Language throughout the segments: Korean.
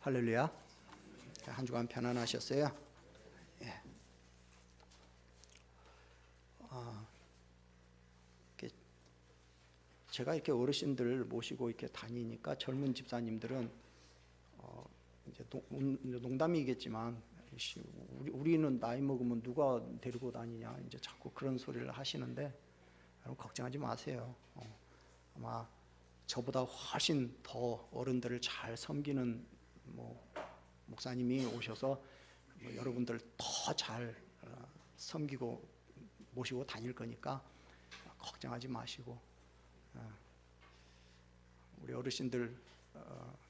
할렐루야. 한 주간 편안하셨어요? 예. 제가 이렇게 어르신들 모시고 이렇게 다니니까 젊은 집사님들은 이제 농담이겠지만 우리는 나이 먹으면 누가 데리고 다니냐 이제 자꾸 그런 소리를 하시는데 여러분 걱정하지 마세요. 아마 저보다 훨씬 더 어른들을 잘 섬기는 목사님이 오셔서 여러분들 더 잘 섬기고 모시고 다닐 거니까 걱정하지 마시고 우리 어르신들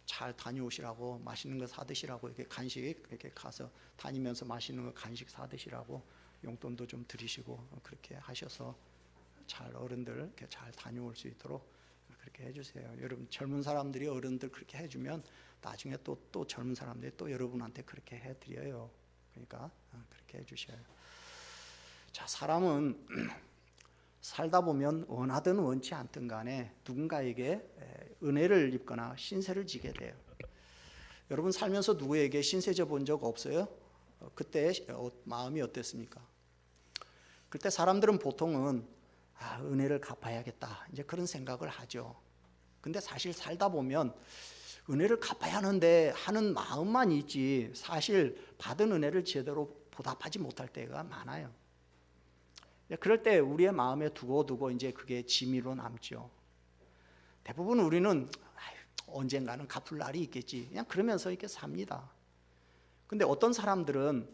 잘 다녀오시라고 맛있는 거 사드시라고 이렇게 간식 이렇게 가서 다니면서 맛있는 거 간식 사드시라고 용돈도 좀 드리시고 그렇게 하셔서 잘 어른들 이렇게 잘 다녀올 수 있도록 그렇게 해주세요. 여러분 젊은 사람들이 어른들 그렇게 해주면 나중에 또 젊은 사람들이 또 여러분한테 그렇게 해드려요. 그러니까 그렇게 해주셔요. 자, 사람은 살다 보면 원하든 원치 않든 간에 누군가에게 은혜를 입거나 신세를 지게 돼요. 여러분 살면서 누구에게 신세 져본 적 없어요? 그때 마음이 어땠습니까? 그때 사람들은 보통은 은혜를 갚아야겠다 이제 그런 생각을 하죠. 근데 사실 살다 보면 은혜를 갚아야 하는데 하는 마음만 있지 사실 받은 은혜를 제대로 보답하지 못할 때가 많아요. 그럴 때 우리의 마음에 두고 이제 그게 짐으로 남죠. 대부분 우리는 언젠가는 갚을 날이 있겠지 그냥 그러면서 이렇게 삽니다. 근데 어떤 사람들은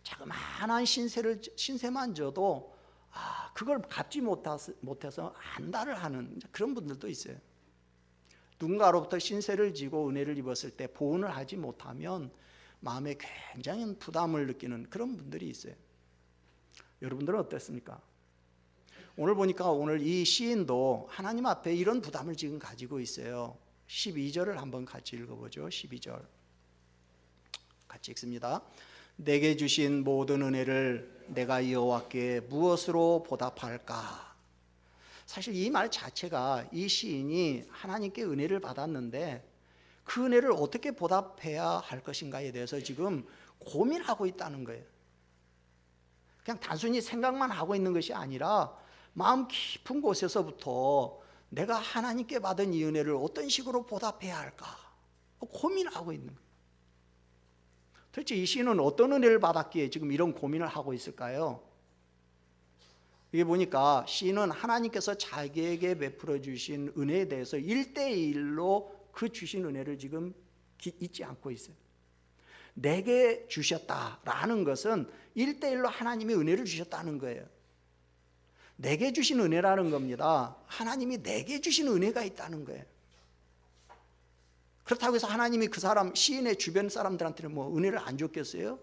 자그마한 신세만 져도 그걸 갚지 못해서 안달을 하는 그런 분들도 있어요. 누군가로부터 신세를 지고 은혜를 입었을 때 보응을 하지 못하면 마음에 굉장히 부담을 느끼는 그런 분들이 있어요. 여러분들은 어땠습니까? 오늘 보니까 오늘 이 시인도 하나님 앞에 이런 부담을 지금 가지고 있어요. 12절을 한번 같이 읽어보죠. 12절 같이 읽습니다. 내게 주신 모든 은혜를 내가 여호와께 무엇으로 보답할까? 사실 이 말 자체가 이 시인이 하나님께 은혜를 받았는데 그 은혜를 어떻게 보답해야 할 것인가에 대해서 지금 고민하고 있다는 거예요. 그냥 단순히 생각만 하고 있는 것이 아니라 마음 깊은 곳에서부터 내가 하나님께 받은 이 은혜를 어떤 식으로 보답해야 할까 고민하고 있는 거예요. 도대체 이 시인은 어떤 은혜를 받았기에 지금 이런 고민을 하고 있을까요? 이게 보니까 시인은 하나님께서 자기에게 베풀어 주신 은혜에 대해서 1대1로 그 주신 은혜를 지금 잊지 않고 있어요. 내게 주셨다라는 것은 1대1로 하나님이 은혜를 주셨다는 거예요. 내게 주신 은혜라는 겁니다. 하나님이 내게 주신 은혜가 있다는 거예요. 그렇다고 해서 하나님이 그 사람 시인의 주변 사람들한테는 은혜를 안 줬겠어요?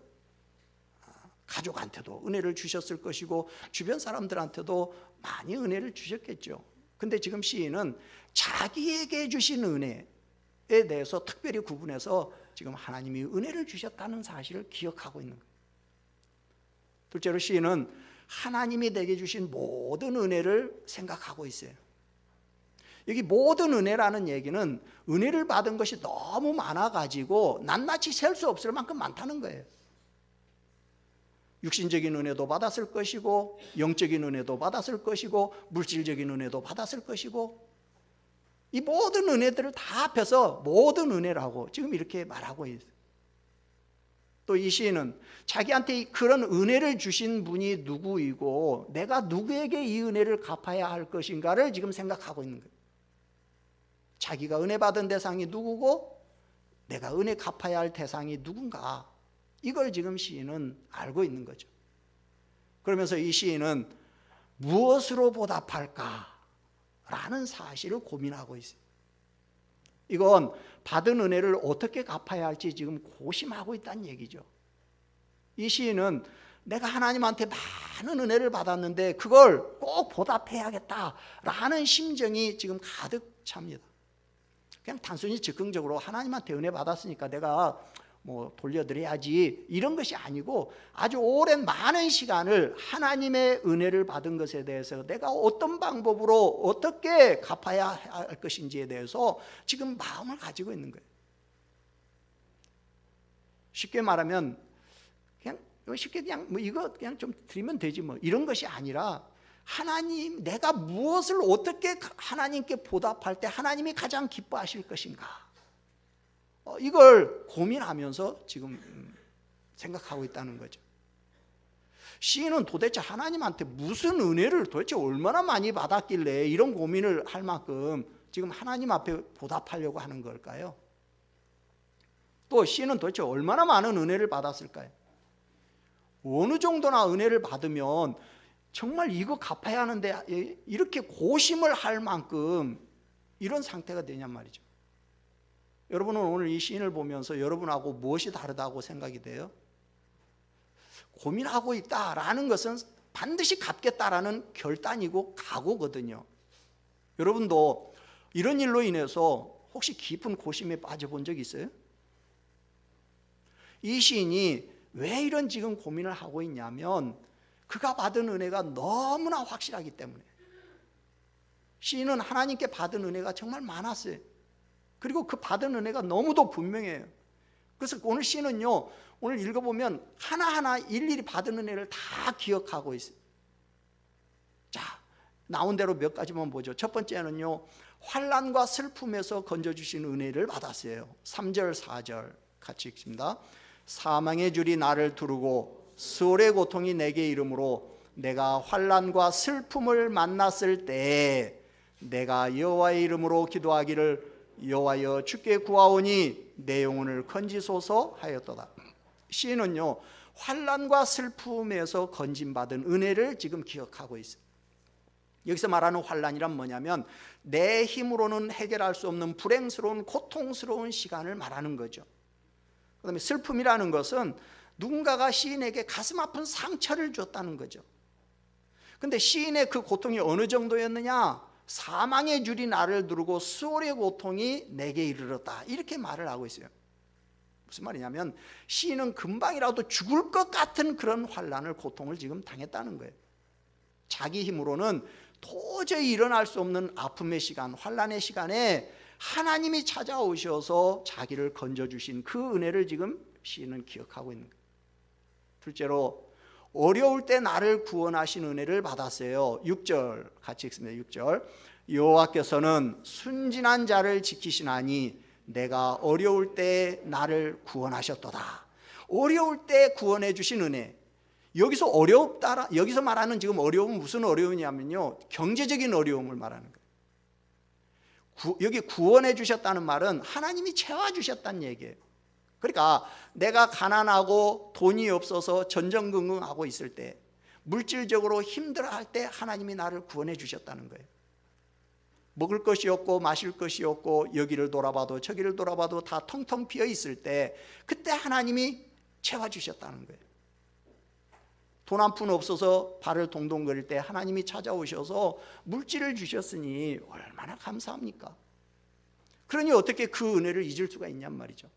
가족한테도 은혜를 주셨을 것이고 주변 사람들한테도 많이 은혜를 주셨겠죠. 근데 지금 시인은 자기에게 주신 은혜에 대해서 특별히 구분해서 지금 하나님이 은혜를 주셨다는 사실을 기억하고 있는 거예요. 둘째로 시인은 하나님이 내게 주신 모든 은혜를 생각하고 있어요. 여기 모든 은혜라는 얘기는 은혜를 받은 것이 너무 많아가지고 낱낱이 셀 수 없을 만큼 많다는 거예요. 육신적인 은혜도 받았을 것이고 영적인 은혜도 받았을 것이고 물질적인 은혜도 받았을 것이고 이 모든 은혜들을 다 합해서 모든 은혜라고 지금 이렇게 말하고 있어요. 또 이 시인은 자기한테 그런 은혜를 주신 분이 누구이고 내가 누구에게 이 은혜를 갚아야 할 것인가를 지금 생각하고 있는 거예요. 자기가 은혜 받은 대상이 누구고 내가 은혜 갚아야 할 대상이 누군가 이걸 지금 시인은 알고 있는 거죠. 그러면서 이 시인은 무엇으로 보답할까? 라는 사실을 고민하고 있어요. 이건 받은 은혜를 어떻게 갚아야 할지 지금 고심하고 있다는 얘기죠. 이 시인은 내가 하나님한테 많은 은혜를 받았는데 그걸 꼭 보답해야겠다라는 심정이 지금 가득 찹니다. 그냥 단순히 즉흥적으로 하나님한테 은혜 받았으니까 내가 돌려드려야지 이런 것이 아니고 아주 오랜 많은 시간을 하나님의 은혜를 받은 것에 대해서 내가 어떤 방법으로 어떻게 갚아야 할 것인지에 대해서 지금 마음을 가지고 있는 거예요. 쉽게 말하면 그냥 쉽게 그냥 뭐 이거 그냥 좀 드리면 되지 뭐 이런 것이 아니라 하나님, 내가 무엇을 어떻게 하나님께 보답할 때 하나님이 가장 기뻐하실 것인가, 이걸 고민하면서 지금 생각하고 있다는 거죠. 시인은 도대체 하나님한테 무슨 은혜를 도대체 얼마나 많이 받았길래 이런 고민을 할 만큼 지금 하나님 앞에 보답하려고 하는 걸까요? 또 시인은 도대체 얼마나 많은 은혜를 받았을까요? 어느 정도나 은혜를 받으면 정말 이거 갚아야 하는데 이렇게 고심을 할 만큼 이런 상태가 되냔 말이죠. 여러분은 오늘 이 시인을 보면서 여러분하고 무엇이 다르다고 생각이 돼요? 고민하고 있다라는 것은 반드시 갚겠다라는 결단이고 각오거든요. 여러분도 이런 일로 인해서 혹시 깊은 고심에 빠져본 적 있어요? 이 시인이 왜 이런 지금 고민을 하고 있냐면 그가 받은 은혜가 너무나 확실하기 때문에. 시인은 하나님께 받은 은혜가 정말 많았어요. 그리고 그 받은 은혜가 너무도 분명해요. 그래서 오늘 시인은요, 오늘 읽어보면 하나하나 일일이 받은 은혜를 다 기억하고 있어요. 자, 나온 대로 몇 가지만 보죠. 첫 번째는요, 환난과 슬픔에서 건져주신 은혜를 받았어요. 3절 4절 같이 읽습니다. 사망의 줄이 나를 두르고 수월의 고통이 내게 이르므로 내가 환난과 슬픔을 만났을 때 내가 여호와의 이름으로 기도하기를 여호와여 주께 구하오니 내 영혼을 건지소서 하였도다. 시인은요, 환난과 슬픔에서 건진받은 은혜를 지금 기억하고 있어요. 여기서 말하는 환난이란 뭐냐면 내 힘으로는 해결할 수 없는 불행스러운 고통스러운 시간을 말하는 거죠. 그 다음에 슬픔이라는 것은 누군가가 시인에게 가슴 아픈 상처를 줬다는 거죠. 근데 시인의 그 고통이 어느 정도였느냐? 사망의 줄이 나를 두르고 수월의 고통이 내게 이르렀다, 이렇게 말을 하고 있어요. 무슨 말이냐면 시인은 금방이라도 죽을 것 같은 그런 환난을, 고통을 지금 당했다는 거예요. 자기 힘으로는 도저히 일어날 수 없는 아픔의 시간, 환난의 시간에 하나님이 찾아오셔서 자기를 건져주신 그 은혜를 지금 시인은 기억하고 있는 거예요. 둘째로 어려울 때 나를 구원하신 은혜를 받았어요. 6절 같이 읽습니다. 6절 여호와께서는 순진한 자를 지키시나니 내가 어려울 때 나를 구원하셨도다. 어려울 때 구원해 주신 은혜. 여기서 어렵다, 여기서 말하는 지금 어려움은 무슨 어려움이냐면요, 경제적인 어려움을 말하는 거예요. 여기 구원해 주셨다는 말은 하나님이 채워주셨다는 얘기예요. 그러니까 내가 가난하고 돈이 없어서 전전긍긍하고 있을 때, 물질적으로 힘들어할 때 하나님이 나를 구원해 주셨다는 거예요. 먹을 것이 없고 마실 것이 없고 여기를 돌아봐도 저기를 돌아봐도 다 텅텅 비어 있을 때 그때 하나님이 채워주셨다는 거예요. 돈 한 푼 없어서 발을 동동거릴 때 하나님이 찾아오셔서 물질을 주셨으니 얼마나 감사합니까? 그러니 어떻게 그 은혜를 잊을 수가 있냔 말이죠.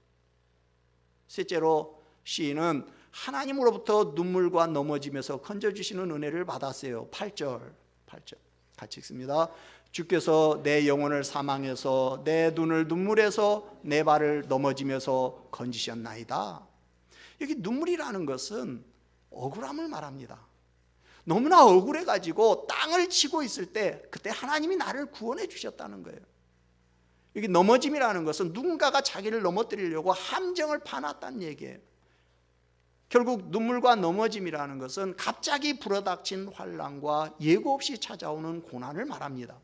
셋째로 시인은 하나님으로부터 눈물과 넘어지면서 건져주시는 은혜를 받았어요. 8절 같이 읽습니다. 주께서 내 영혼을 사망해서 내 눈을 눈물에서 내 발을 넘어지면서 건지셨나이다. 여기 눈물이라는 것은 억울함을 말합니다. 너무나 억울해가지고 땅을 치고 있을 때 그때 하나님이 나를 구원해 주셨다는 거예요. 여기 넘어짐이라는 것은 누군가가 자기를 넘어뜨리려고 함정을 파놨다는 얘기예요. 결국 눈물과 넘어짐이라는 것은 갑자기 불어닥친 환난과 예고 없이 찾아오는 고난을 말합니다.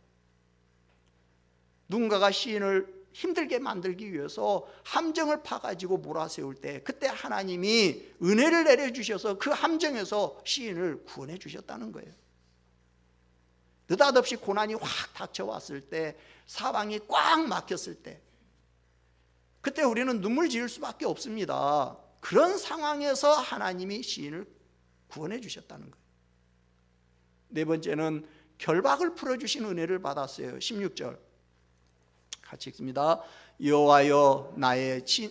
누군가가 시인을 힘들게 만들기 위해서 함정을 파가지고 몰아세울 때 그때 하나님이 은혜를 내려주셔서 그 함정에서 시인을 구원해 주셨다는 거예요. 느닷없이 고난이 확 닥쳐왔을 때, 사방이 꽉 막혔을 때 그때 우리는 눈물 지을 수밖에 없습니다. 그런 상황에서 하나님이 시인을 구원해 주셨다는 거예요. 네 번째는 결박을 풀어주신 은혜를 받았어요. 16절 같이 읽습니다. 여호와여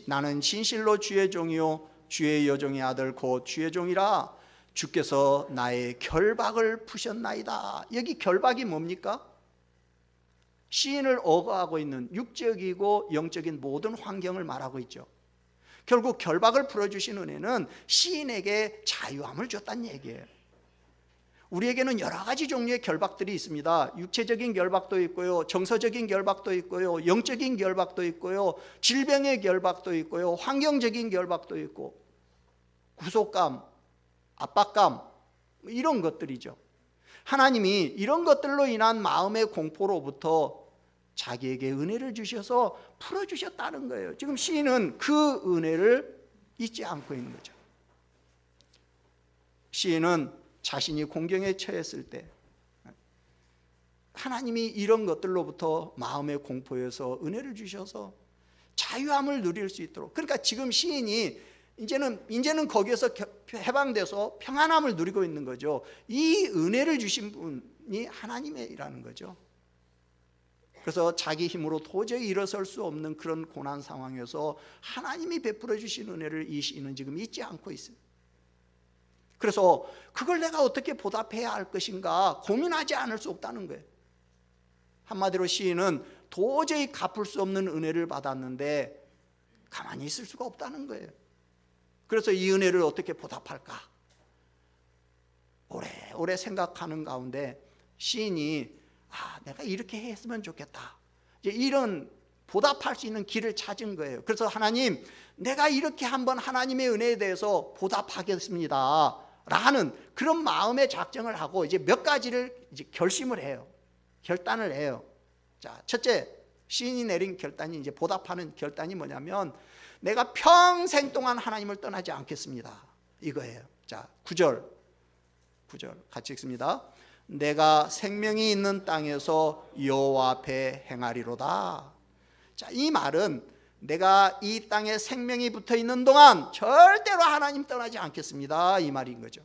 나는 진실로 주의 종이요 주의 여종의 아들 곧 주의 종이라. 주께서 나의 결박을 푸셨나이다. 여기 결박이 뭡니까? 시인을 억어하고 있는 육적이고 영적인 모든 환경을 말하고 있죠. 결국 결박을 풀어주신 은혜는 시인에게 자유함을 줬다는 얘기예요. 우리에게는 여러 가지 종류의 결박들이 있습니다. 육체적인 결박도 있고요, 정서적인 결박도 있고요, 영적인 결박도 있고요, 질병의 결박도 있고요, 환경적인 결박도 있고, 구속감, 압박감, 이런 것들이죠. 하나님이 이런 것들로 인한 마음의 공포로부터 자기에게 은혜를 주셔서 풀어주셨다는 거예요. 지금 시인은 그 은혜를 잊지 않고 있는 거죠. 시인은 자신이 공경에 처했을 때 하나님이 이런 것들로부터 마음의 공포에서 은혜를 주셔서 자유함을 누릴 수 있도록, 그러니까 지금 시인이 이제는 거기에서 해방돼서 평안함을 누리고 있는 거죠. 이 은혜를 주신 분이 하나님이라는 거죠. 그래서 자기 힘으로 도저히 일어설 수 없는 그런 고난 상황에서 하나님이 베풀어 주신 은혜를 이 시인은 지금 잊지 않고 있어요. 그래서 그걸 내가 어떻게 보답해야 할 것인가 고민하지 않을 수 없다는 거예요. 한마디로 시인은 도저히 갚을 수 없는 은혜를 받았는데 가만히 있을 수가 없다는 거예요. 그래서 이 은혜를 어떻게 보답할까 오래오래 생각하는 가운데 시인이 내가 이렇게 했으면 좋겠다, 이제 이런 보답할 수 있는 길을 찾은 거예요. 그래서 하나님, 내가 이렇게 한번 하나님의 은혜에 대해서 보답하겠습니다 라는 그런 마음의 작정을 하고 이제 몇 가지를 이제 결심을 해요. 결단을 해요. 자, 첫째, 시인이 내린 결단이, 이제 보답하는 결단이 뭐냐면, 내가 평생 동안 하나님을 떠나지 않겠습니다, 이거예요. 자, 9절 같이 읽습니다. 내가 생명이 있는 땅에서 여호와 앞에 행하리로다. 자, 이 말은 내가 이 땅에 생명이 붙어 있는 동안 절대로 하나님 떠나지 않겠습니다, 이 말인 거죠.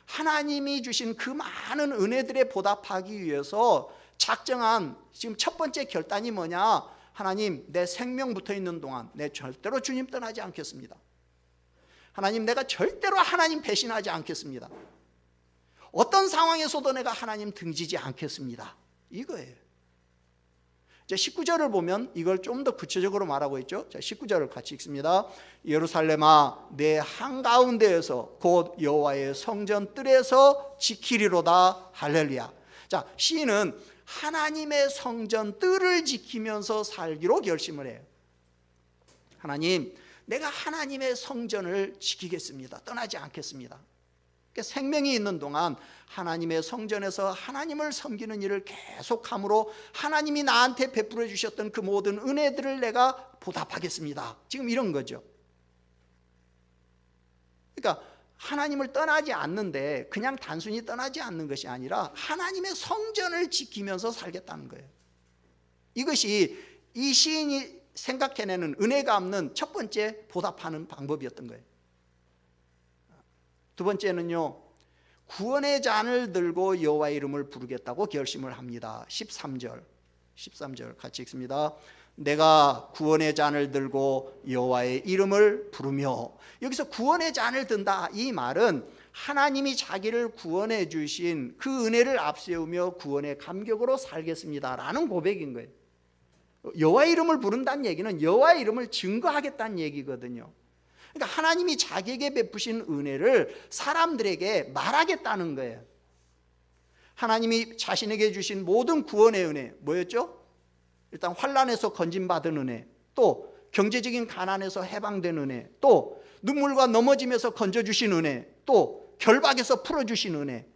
하나님이 주신 그 많은 은혜들에 보답하기 위해서 작정한 지금 첫 번째 결단이 뭐냐? 하나님, 내 생명 붙어 있는 동안 내 절대로 주님 떠나지 않겠습니다. 하나님, 내가 절대로 하나님 배신하지 않겠습니다. 어떤 상황에서도 내가 하나님 등지지 않겠습니다, 이거예요. 이제 19절을 보면 이걸 좀 더 구체적으로 말하고 있죠. 자, 19절을 같이 읽습니다. 예루살렘아, 내 한가운데에서 곧 여호와의 성전 뜰에서 지키리로다. 할렐루야. 자, 시인은 하나님의 성전 뜰을 지키면서 살기로 결심을 해요. 하나님, 내가 하나님의 성전을 지키겠습니다. 떠나지 않겠습니다. 생명이 있는 동안 하나님의 성전에서 하나님을 섬기는 일을 계속함으로 하나님이 나한테 베풀어 주셨던 그 모든 은혜들을 내가 보답하겠습니다, 지금 이런 거죠. 그러니까 하나님을 떠나지 않는데 그냥 단순히 떠나지 않는 것이 아니라 하나님의 성전을 지키면서 살겠다는 거예요. 이것이 이 시인이 생각해내는 은혜가 없는 첫 번째 보답하는 방법이었던 거예요. 두 번째는요, 구원의 잔을 들고 여호와의 이름을 부르겠다고 결심을 합니다. 13절 같이 읽습니다. 내가 구원의 잔을 들고 여호와의 이름을 부르며, 여기서 구원의 잔을 든다, 이 말은 하나님이 자기를 구원해 주신 그 은혜를 앞세우며 구원의 감격으로 살겠습니다 라는 고백인 거예요. 여호와의 이름을 부른다는 얘기는 여호와의 이름을 증거하겠다는 얘기거든요. 그러니까 하나님이 자기에게 베푸신 은혜를 사람들에게 말하겠다는 거예요. 하나님이 자신에게 주신 모든 구원의 은혜 뭐였죠? 일단 환난에서 건진받은 은혜, 또 경제적인 가난에서 해방된 은혜, 또 눈물과 넘어짐에서 건져주신 은혜, 또 결박에서 풀어주신 은혜,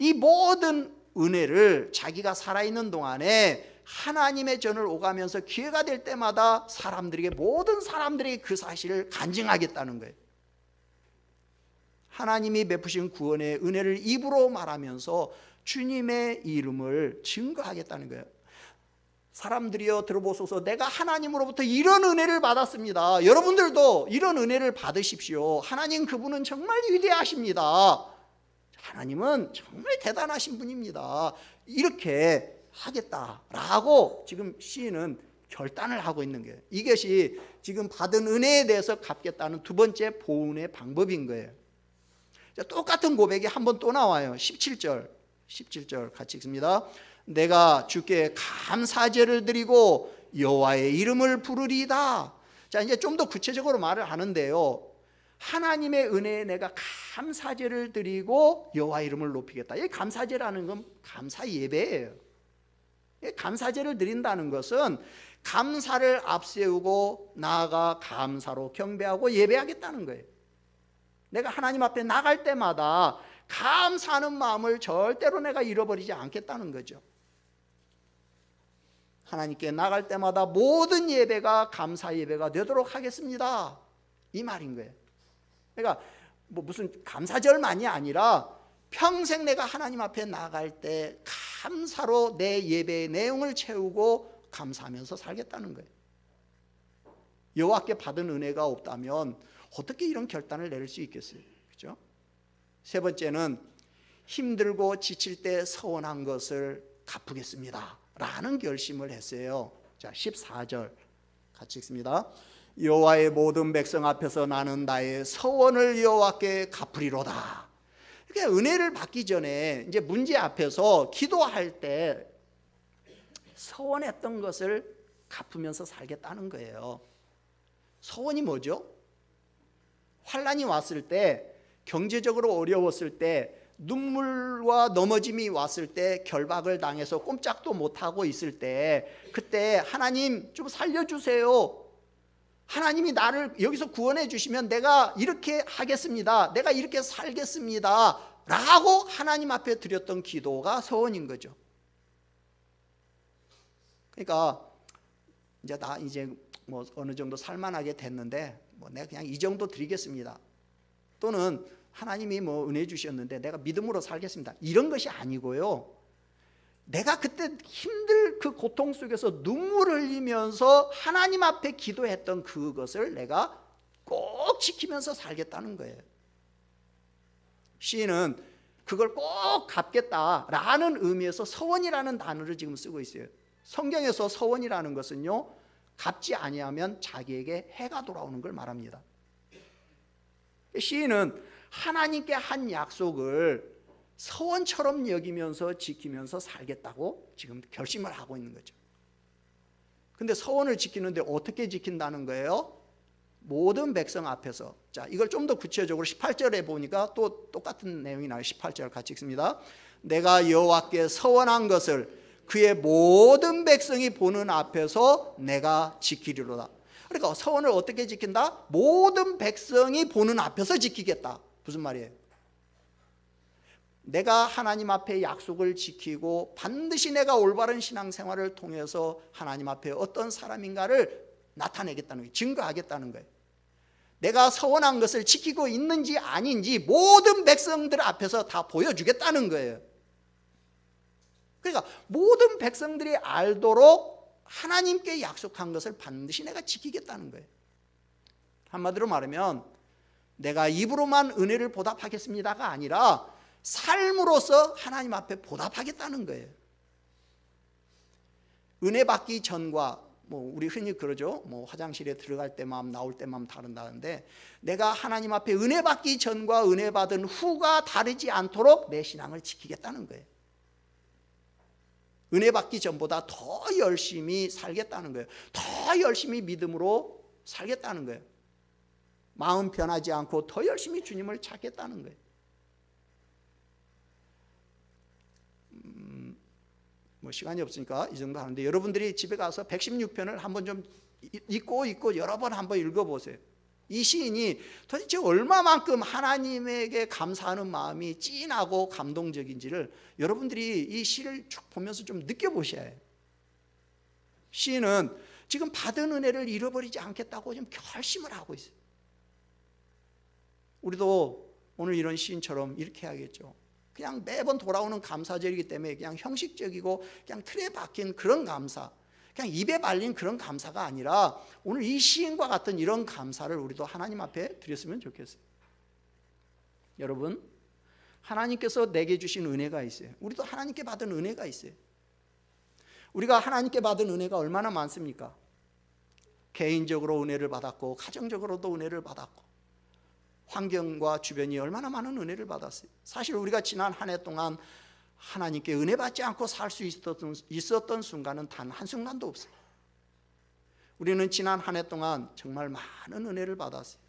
이 모든 은혜를 자기가 살아있는 동안에 하나님의 전을 오가면서 기회가 될 때마다 모든 사람들에게 그 사실을 간증하겠다는 거예요. 하나님이 베푸신 구원의 은혜를 입으로 말하면서 주님의 이름을 증거하겠다는 거예요. 사람들이여 들어보소서, 내가 하나님으로부터 이런 은혜를 받았습니다. 여러분들도 이런 은혜를 받으십시오. 하나님, 그분은 정말 위대하십니다. 하나님은 정말 대단하신 분입니다. 이렇게 하겠다라고 지금 시인은 결단을 하고 있는 거예요. 이것이 지금 받은 은혜에 대해서 갚겠다는 두 번째 보은의 방법인 거예요. 자, 똑같은 고백이 한 번 또 나와요. 17절 같이 읽습니다. 내가 주께 감사제를 드리고 여호와의 이름을 부르리이다. 자, 자, 이제 좀 더 구체적으로 말을 하는데요. 하나님의 은혜에 내가 감사제를 드리고 여호와 이름을 높이겠다. 이 감사제라는 건 감사 예배예요. 감사제를 드린다는 것은 감사를 앞세우고 나아가 감사로 경배하고 예배하겠다는 거예요. 내가 하나님 앞에 나갈 때마다 감사하는 마음을 절대로 내가 잃어버리지 않겠다는 거죠. 하나님께 나갈 때마다 모든 예배가 감사 예배가 되도록 하겠습니다, 이 말인 거예요. 그러니까 뭐 무슨 감사절만이 아니라 평생 내가 하나님 앞에 나갈 때 감사로 내 예배의 내용을 채우고 감사하면서 살겠다는 거예요. 여호와께 받은 은혜가 없다면 어떻게 이런 결단을 내릴 수 있겠어요? 그렇죠? 세 번째는 힘들고 지칠 때 서원한 것을 갚으겠습니다 라는 결심을 했어요. 자, 14절 같이 읽습니다. 여호와의 모든 백성 앞에서 나는 나의 서원을 여호와께 갚으리로다. 그러니까 은혜를 받기 전에 이제 문제 앞에서 기도할 때 서원했던 것을 갚으면서 살겠다는 거예요. 서원이 뭐죠? 환난이 왔을 때, 경제적으로 어려웠을 때, 눈물과 넘어짐이 왔을 때, 결박을 당해서 꼼짝도 못하고 있을 때, 그때 하나님 좀 살려주세요, 하나님이 나를 여기서 구원해 주시면 내가 이렇게 하겠습니다, 내가 이렇게 살겠습니다 라고 하나님 앞에 드렸던 기도가 서원인 거죠. 그러니까 이제 나 이제 뭐 어느 정도 살만하게 됐는데 뭐 내가 그냥 이 정도 드리겠습니다, 또는 하나님이 뭐 은혜 주셨는데 내가 믿음으로 살겠습니다, 이런 것이 아니고요. 내가 그때 힘들 그 고통 속에서 눈물을 흘리면서 하나님 앞에 기도했던 그것을 내가 꼭 지키면서 살겠다는 거예요. 시인은 그걸 꼭 갚겠다라는 의미에서 서원이라는 단어를 지금 쓰고 있어요. 성경에서 서원이라는 것은요, 갚지 아니하면 자기에게 해가 돌아오는 걸 말합니다. 시인은 하나님께 한 약속을 서원처럼 여기면서 지키면서 살겠다고 지금 결심을 하고 있는 거죠. 근데 서원을 지키는데 어떻게 지킨다는 거예요? 모든 백성 앞에서. 자, 이걸 좀 더 구체적으로 18절에 보니까 또 똑같은 내용이 나와요. 18절 같이 읽습니다. 내가 여호와께 서원한 것을 그의 모든 백성이 보는 앞에서 내가 지키리로다. 그러니까 서원을 어떻게 지킨다? 모든 백성이 보는 앞에서 지키겠다. 무슨 말이에요? 내가 하나님 앞에 약속을 지키고 반드시 내가 올바른 신앙생활을 통해서 하나님 앞에 어떤 사람인가를 나타내겠다는 거예요. 증거하겠다는 거예요. 내가 서원한 것을 지키고 있는지 아닌지 모든 백성들 앞에서 다 보여주겠다는 거예요. 그러니까 모든 백성들이 알도록 하나님께 약속한 것을 반드시 내가 지키겠다는 거예요. 한마디로 말하면 내가 입으로만 은혜를 보답하겠습니다가 아니라 삶으로서 하나님 앞에 보답하겠다는 거예요. 은혜 받기 전과 뭐 우리 흔히 그러죠. 뭐 화장실에 들어갈 때 마음 나올 때 마음 다른다는데, 내가 하나님 앞에 은혜 받기 전과 은혜 받은 후가 다르지 않도록 내 신앙을 지키겠다는 거예요. 은혜 받기 전보다 더 열심히 살겠다는 거예요. 더 열심히 믿음으로 살겠다는 거예요. 마음 변하지 않고 더 열심히 주님을 찾겠다는 거예요. 뭐 시간이 없으니까 이 정도 하는데, 여러분들이 집에 가서 116편을 한번 좀 읽고 여러 번 한번 읽어보세요. 이 시인이 도대체 얼마만큼 하나님에게 감사하는 마음이 찐하고 감동적인지를 여러분들이 이 시를 쭉 보면서 좀 느껴보셔야 해요. 시인은 지금 받은 은혜를 잃어버리지 않겠다고 지금 결심을 하고 있어요. 우리도 오늘 이런 시인처럼 이렇게 해야겠죠. 그냥 매번 돌아오는 감사절이기 때문에 그냥 형식적이고 그냥 틀에 박힌 그런 감사, 그냥 입에 발린 그런 감사가 아니라 오늘 이 시인과 같은 이런 감사를 우리도 하나님 앞에 드렸으면 좋겠어요. 여러분, 하나님께서 내게 주신 은혜가 있어요. 우리도 하나님께 받은 은혜가 있어요. 우리가 하나님께 받은 은혜가 얼마나 많습니까? 개인적으로 은혜를 받았고, 가정적으로도 은혜를 받았고, 환경과 주변이 얼마나 많은 은혜를 받았어요. 사실 우리가 지난 한 해 동안 하나님께 은혜 받지 않고 살 수 있었던 순간은 단 한순간도 없어요. 우리는 지난 한 해 동안 정말 많은 은혜를 받았어요.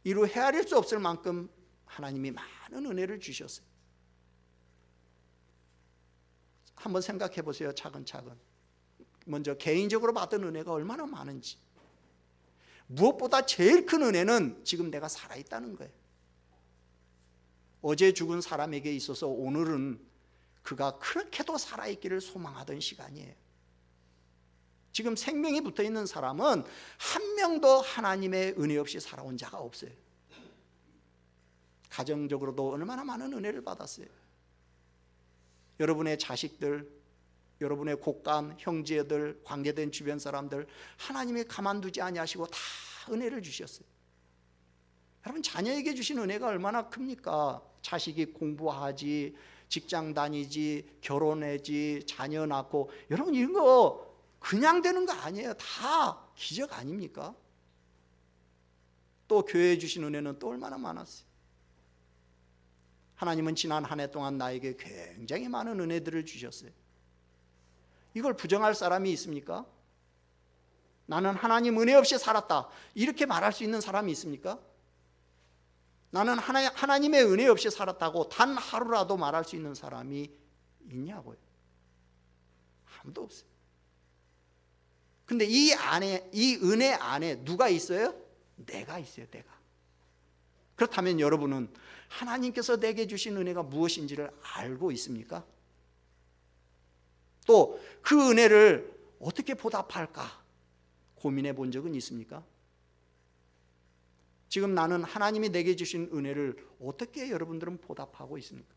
이루 헤아릴 수 없을 만큼 하나님이 많은 은혜를 주셨어요. 한번 생각해 보세요. 차근차근. 먼저 개인적으로 받은 은혜가 얼마나 많은지. 무엇보다 제일 큰 은혜는 지금 내가 살아있다는 거예요. 어제 죽은 사람에게 있어서 오늘은 그가 그렇게도 살아있기를 소망하던 시간이에요. 지금 생명이 붙어있는 사람은 한 명도 하나님의 은혜 없이 살아온 자가 없어요. 가정적으로도 얼마나 많은 은혜를 받았어요. 여러분의 자식들, 여러분의 곡간, 형제들, 관계된 주변 사람들 하나님이 가만두지 아니하시고 다 은혜를 주셨어요. 여러분 자녀에게 주신 은혜가 얼마나 큽니까? 자식이 공부하지, 직장 다니지, 결혼하지, 자녀 낳고, 여러분 이런 거 그냥 되는 거 아니에요. 다 기적 아닙니까? 또 교회에 주신 은혜는 또 얼마나 많았어요. 하나님은 지난 한 해 동안 나에게 굉장히 많은 은혜들을 주셨어요. 이걸 부정할 사람이 있습니까? 나는 하나님 은혜 없이 살았다, 이렇게 말할 수 있는 사람이 있습니까? 나는 하나님의 은혜 없이 살았다고 단 하루라도 말할 수 있는 사람이 있냐고요? 아무도 없어요. 근데 이 은혜 안에 누가 있어요? 내가 있어요. 내가. 그렇다면 여러분은 하나님께서 내게 주신 은혜가 무엇인지를 알고 있습니까? 또 그 은혜를 어떻게 보답할까 고민해 본 적은 있습니까? 지금 나는 하나님이 내게 주신 은혜를 어떻게 여러분들은 보답하고 있습니까?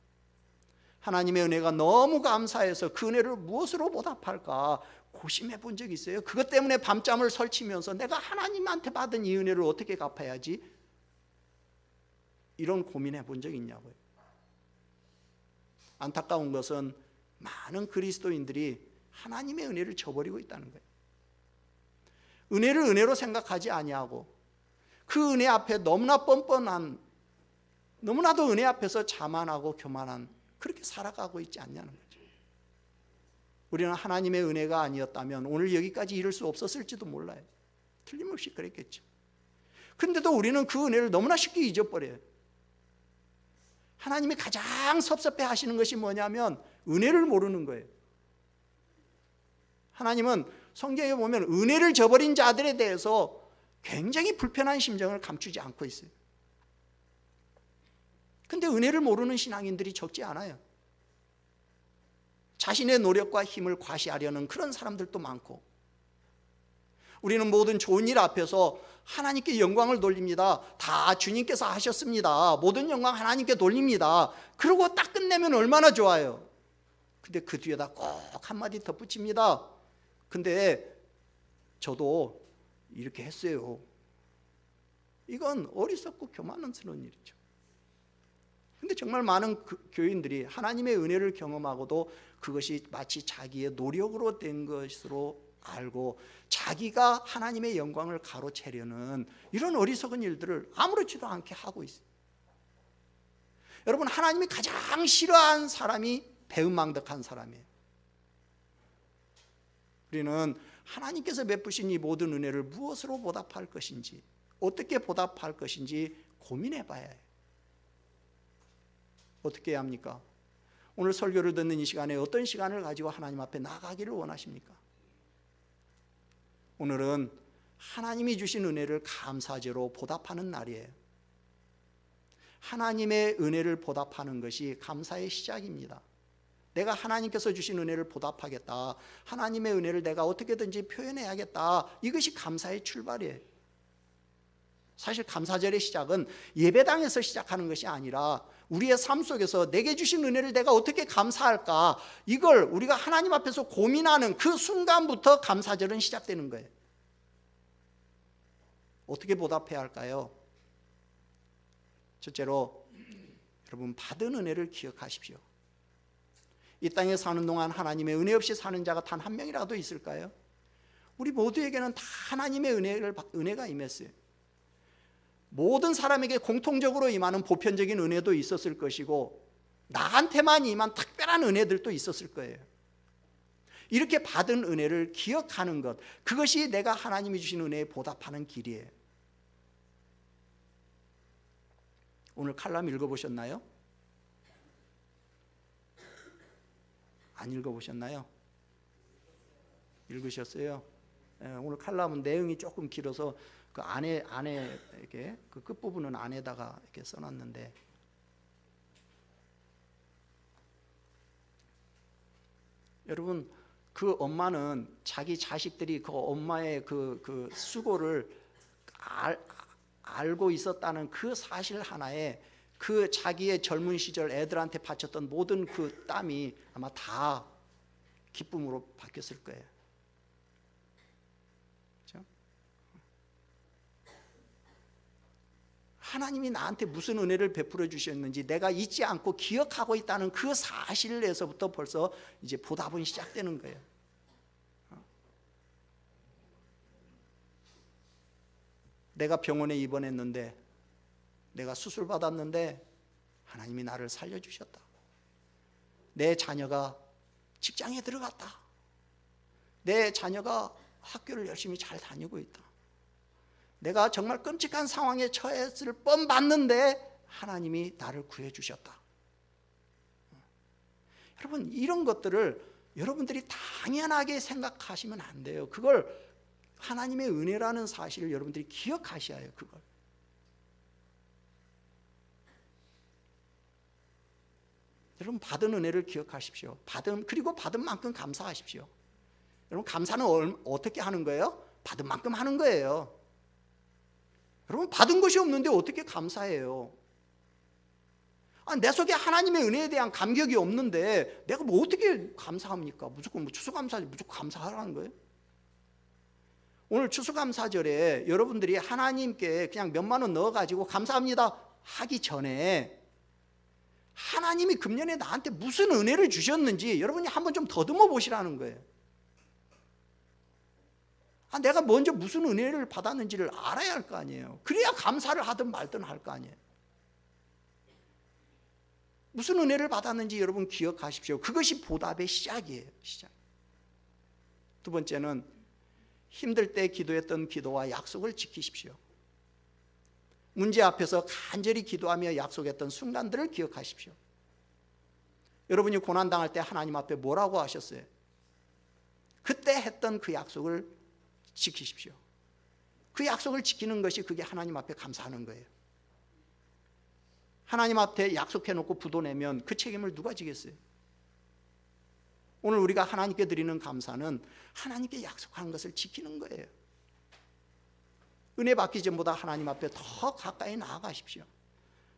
하나님의 은혜가 너무 감사해서 그 은혜를 무엇으로 보답할까 고심해 본 적이 있어요? 그것 때문에 밤잠을 설치면서 내가 하나님한테 받은 이 은혜를 어떻게 갚아야지? 이런 고민해 본 적이 있냐고요. 안타까운 것은 많은 그리스도인들이 하나님의 은혜를 저버리고 있다는 거예요. 은혜를 은혜로 생각하지 아니하고 그 은혜 앞에 너무나 뻔뻔한, 너무나도 은혜 앞에서 자만하고 교만한, 그렇게 살아가고 있지 않냐는 거죠. 우리는 하나님의 은혜가 아니었다면 오늘 여기까지 이룰 수 없었을지도 몰라요. 틀림없이 그랬겠죠. 근데도 우리는 그 은혜를 너무나 쉽게 잊어버려요. 하나님이 가장 섭섭해 하시는 것이 뭐냐면 은혜를 모르는 거예요. 하나님은 성경에 보면 은혜를 저버린 자들에 대해서 굉장히 불편한 심정을 감추지 않고 있어요. 근데 은혜를 모르는 신앙인들이 적지 않아요. 자신의 노력과 힘을 과시하려는 그런 사람들도 많고, 우리는 모든 좋은 일 앞에서 하나님께 영광을 돌립니다. 다 주님께서 하셨습니다. 모든 영광 하나님께 돌립니다. 그러고 딱 끝내면 얼마나 좋아요. 근데 그 뒤에다 꼭 한마디 덧붙입니다. 근데 저도 이렇게 했어요. 이건 어리석고 교만스러운 일이죠. 근데 정말 많은 교인들이 하나님의 은혜를 경험하고도 그것이 마치 자기의 노력으로 된 것으로 알고 자기가 하나님의 영광을 가로채려는 이런 어리석은 일들을 아무렇지도 않게 하고 있어요. 여러분, 하나님이 가장 싫어하는 사람이 배은망덕한 사람이에요. 우리는 하나님께서 베푸신 이 모든 은혜를 무엇으로 보답할 것인지, 어떻게 보답할 것인지 고민해 봐야 해요. 어떻게 해야 합니까? 오늘 설교를 듣는 이 시간에 어떤 시간을 가지고 하나님 앞에 나가기를 원하십니까? 오늘은 하나님이 주신 은혜를 감사제로 보답하는 날이에요. 하나님의 은혜를 보답하는 것이 감사의 시작입니다. 내가 하나님께서 주신 은혜를 보답하겠다, 하나님의 은혜를 내가 어떻게든지 표현해야겠다, 이것이 감사의 출발이에요. 사실 감사절의 시작은 예배당에서 시작하는 것이 아니라 우리의 삶 속에서 내게 주신 은혜를 내가 어떻게 감사할까, 이걸 우리가 하나님 앞에서 고민하는 그 순간부터 감사절은 시작되는 거예요. 어떻게 보답해야 할까요? 첫째로 여러분, 받은 은혜를 기억하십시오. 이 땅에 사는 동안 하나님의 은혜 없이 사는 자가 단 한 명이라도 있을까요? 우리 모두에게는 다 하나님의 은혜가 임했어요. 모든 사람에게 공통적으로 임하는 보편적인 은혜도 있었을 것이고, 나한테만 임한 특별한 은혜들도 있었을 거예요. 이렇게 받은 은혜를 기억하는 것, 그것이 내가 하나님이 주신 은혜에 보답하는 길이에요. 오늘 칼럼 읽어보셨나요? 안 읽어보셨나요? 읽으셨어요? 오늘 칼럼은 내용이 조금 길어서 그 안에 이렇게 그 끝부분은 안에다가 이렇게 써놨는데, 여러분, 그 엄마는 자기 자식들이 그 엄마의 그 수고를 알고 있었다는 그 사실 하나에 그 자기의 젊은 시절 애들한테 바쳤던 모든 그 땀이 아마 다 기쁨으로 바뀌었을 거예요. 그렇죠? 하나님이 나한테 무슨 은혜를 베풀어 주셨는지 내가 잊지 않고 기억하고 있다는 그 사실에서부터 벌써 이제 보답은 시작되는 거예요. 내가 병원에 입원했는데, 내가 수술 받았는데 하나님이 나를 살려주셨다. 내 자녀가 직장에 들어갔다. 내 자녀가 학교를 열심히 잘 다니고 있다. 내가 정말 끔찍한 상황에 처했을 뻔 봤는데 하나님이 나를 구해주셨다. 여러분, 이런 것들을 여러분들이 당연하게 생각하시면 안 돼요. 그걸 하나님의 은혜라는 사실을 여러분들이 기억하셔야 해요. 그걸. 여러분, 받은 은혜를 기억하십시오. 그리고 받은 만큼 감사하십시오. 여러분, 감사는 어떻게 하는 거예요? 받은 만큼 하는 거예요. 여러분, 받은 것이 없는데 어떻게 감사해요? 내 속에 하나님의 은혜에 대한 감격이 없는데 내가 뭐 어떻게 감사합니까? 무조건 추수감사지, 무조건 감사하라는 거예요? 오늘 추수감사절에 여러분들이 하나님께 그냥 몇만 원 넣어가지고 감사합니다 하기 전에 하나님이 금년에 나한테 무슨 은혜를 주셨는지 여러분이 한번 좀 더듬어 보시라는 거예요. 내가 먼저 무슨 은혜를 받았는지를 알아야 할 거 아니에요. 그래야 감사를 하든 말든 할 거 아니에요. 무슨 은혜를 받았는지 여러분 기억하십시오. 그것이 보답의 시작이에요. 시작. 두 번째는 힘들 때 기도했던 기도와 약속을 지키십시오. 문제 앞에서 간절히 기도하며 약속했던 순간들을 기억하십시오. 여러분이 고난당할 때 하나님 앞에 뭐라고 하셨어요? 그때 했던 그 약속을 지키십시오. 그 약속을 지키는 것이 그게 하나님 앞에 감사하는 거예요. 하나님 앞에 약속해놓고 부도 내면 그 책임을 누가 지겠어요? 오늘 우리가 하나님께 드리는 감사는 하나님께 약속한 것을 지키는 거예요. 은혜 받기 전보다 하나님 앞에 더 가까이 나아가십시오.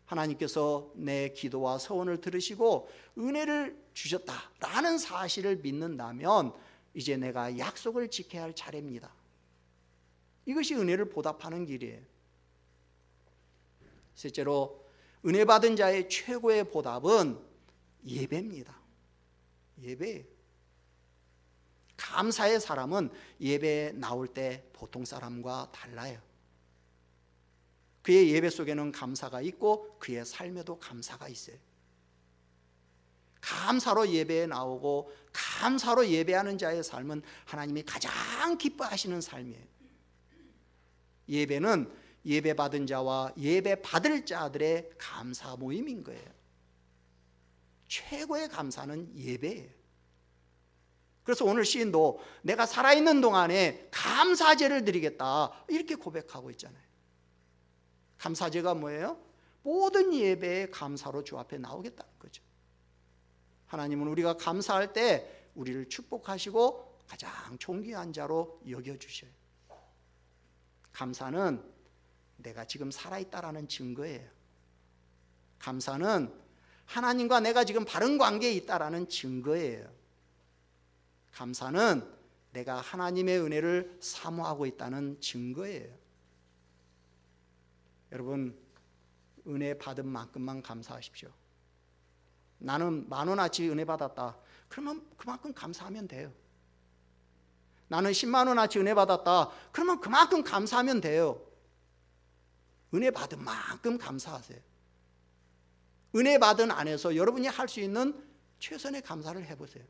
하나님께서 내 기도와 서원을 들으시고 은혜를 주셨다라는 사실을 믿는다면 이제 내가 약속을 지켜야 할 차례입니다. 이것이 은혜를 보답하는 길이에요. 셋째로, 은혜 받은 자의 최고의 보답은 예배입니다. 예배. 감사의 사람은 예배에 나올 때 보통 사람과 달라요. 그의 예배 속에는 감사가 있고 그의 삶에도 감사가 있어요. 감사로 예배에 나오고 감사로 예배하는 자의 삶은 하나님이 가장 기뻐하시는 삶이에요. 예배는 예배 받은 자와 예배 받을 자들의 감사 모임인 거예요. 최고의 감사는 예배예요. 그래서 오늘 시인도 내가 살아있는 동안에 감사제를 드리겠다 이렇게 고백하고 있잖아요. 감사제가 뭐예요? 모든 예배에 감사로 주 앞에 나오겠다는 거죠. 하나님은 우리가 감사할 때 우리를 축복하시고 가장 존귀한 자로 여겨주셔요. 감사는 내가 지금 살아있다라는 증거예요. 감사는 하나님과 내가 지금 바른 관계에 있다라는 증거예요. 감사는 내가 하나님의 은혜를 사모하고 있다는 증거예요. 여러분, 은혜 받은 만큼만 감사하십시오. 나는 10,000원어치 은혜 받았다. 그러면 그만큼 감사하면 돼요. 나는 100,000원어치 은혜 받았다. 그러면 그만큼 감사하면 돼요. 은혜 받은 만큼 감사하세요. 은혜 받은 안에서 여러분이 할 수 있는 최선의 감사를 해보세요.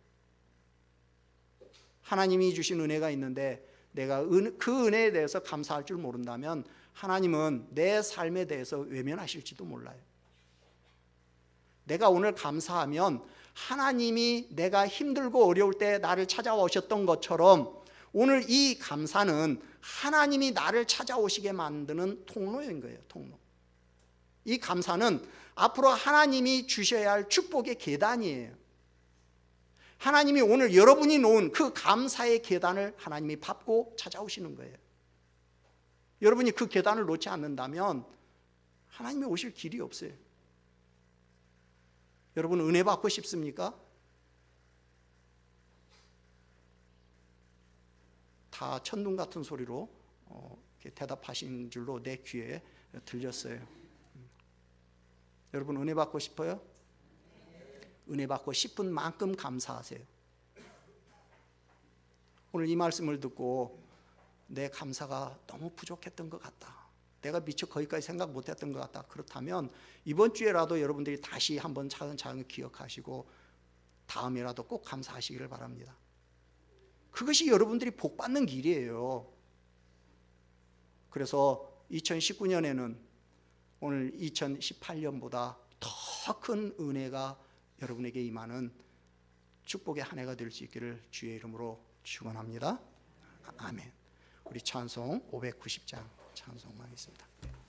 하나님이 주신 은혜가 있는데 내가 그 은혜에 대해서 감사할 줄 모른다면 하나님은 내 삶에 대해서 외면하실지도 몰라요. 내가 오늘 감사하면 하나님이 내가 힘들고 어려울 때 나를 찾아오셨던 것처럼 오늘 이 감사는 하나님이 나를 찾아오시게 만드는 통로인 거예요. 통로. 이 감사는 앞으로 하나님이 주셔야 할 축복의 계단이에요. 하나님이 오늘 여러분이 놓은 그 감사의 계단을 하나님이 밟고 찾아오시는 거예요. 여러분이 그 계단을 놓지 않는다면 하나님이 오실 길이 없어요. 여러분 은혜 받고 싶습니까? 다 천둥 같은 소리로 대답하신 줄로 내 귀에 들렸어요. 여러분 은혜 받고 싶어요? 은혜 받고 싶은 만큼 감사하세요. 오늘 이 말씀을 듣고 내 감사가 너무 부족했던 것 같다, 내가 미처 거기까지 생각 못했던 것 같다, 그렇다면 이번 주에라도 여러분들이 다시 한번 차근차근 기억하시고 다음에라도 꼭 감사하시기를 바랍니다. 그것이 여러분들이 복 받는 길이에요. 그래서 2019년에는 오늘 2018년보다 더 큰 은혜가 여러분에게 임하는 축복의 한 해가 될 수 있기를 주의 이름으로 축원합니다. 아멘. 우리 찬송 590장 찬송하겠습니다.